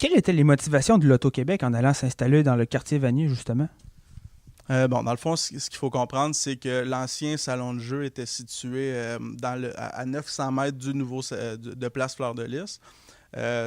Quelles étaient les motivations de l'Auto-Québec en allant s'installer dans le quartier Vanier, justement? Dans le fond, ce qu'il faut comprendre, c'est que l'ancien salon de jeu était situé à 900 mètres du nouveau de Place Fleur de Lys.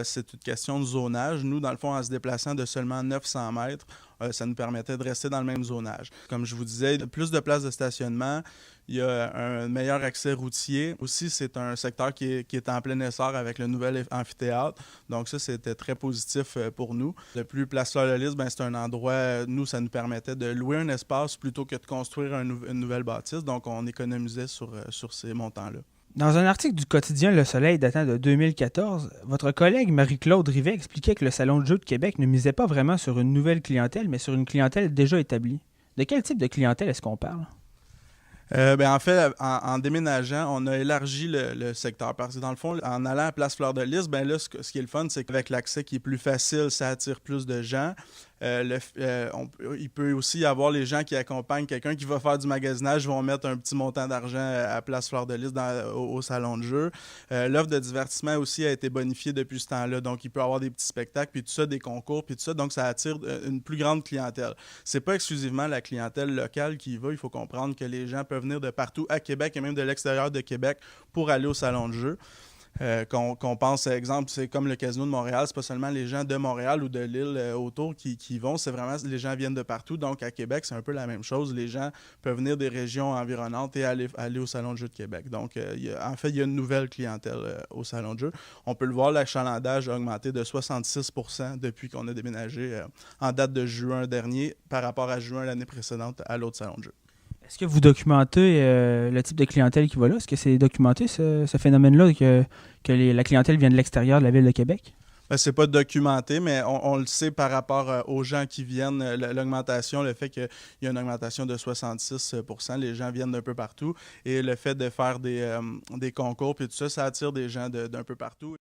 C'est une question de zonage. Nous, dans le fond, en se déplaçant de seulement 900 mètres, ça nous permettait de rester dans le même zonage. Comme je vous disais, plus de places de stationnement, il y a un meilleur accès routier. Aussi, c'est un secteur qui est en plein essor avec le nouvel amphithéâtre. Donc ça, c'était très positif pour nous. De plus, Place Fleur-de-Lys, c'est un endroit, nous, ça nous permettait de louer un espace plutôt que de construire une nouvelle bâtisse. Donc on économisait sur ces montants-là. Dans un article du quotidien Le Soleil datant de 2014, votre collègue Marie-Claude Rivet expliquait que le Salon de jeu de Québec ne misait pas vraiment sur une nouvelle clientèle, mais sur une clientèle déjà établie. De quel type de clientèle est-ce qu'on parle? En fait, en déménageant, on a élargi le secteur. Parce que dans le fond, en allant à Place Fleur de Lys, là, ce qui est le fun, c'est qu'avec l'accès qui est plus facile, ça attire plus de gens. Il peut aussi y avoir les gens qui accompagnent quelqu'un qui va faire du magasinage, vont mettre un petit montant d'argent à Place Fleur de Lys au salon de jeu. L'offre de divertissement aussi a été bonifiée depuis ce temps-là. Donc, il peut y avoir des petits spectacles, puis tout ça, des concours, puis tout ça. Donc, ça attire une plus grande clientèle. C'est pas exclusivement la clientèle locale qui y va. Il faut comprendre que les gens peuvent venir de partout à Québec et même de l'extérieur de Québec pour aller au salon de jeu. Qu'on pense, par exemple, c'est comme le Casino de Montréal, c'est pas seulement les gens de Montréal ou de l'île autour qui vont, c'est vraiment les gens viennent de partout. Donc à Québec, c'est un peu la même chose. Les gens peuvent venir des régions environnantes et aller au Salon de jeu de Québec. Donc en fait, il y a une nouvelle clientèle au Salon de jeu. On peut le voir, l'achalandage a augmenté de 66% depuis qu'on a déménagé en date de juin dernier par rapport à juin l'année précédente à l'autre Salon de jeu. Est-ce que vous documentez le type de clientèle qui va là? Est-ce que c'est documenté, ce phénomène-là, que la clientèle vient de l'extérieur de la ville de Québec? C'est pas documenté, mais on le sait par rapport aux gens qui viennent. L'augmentation, le fait qu'il y a une augmentation de 66%, les gens viennent d'un peu partout. Et le fait de faire des concours puis tout ça, ça attire des gens d'un peu partout.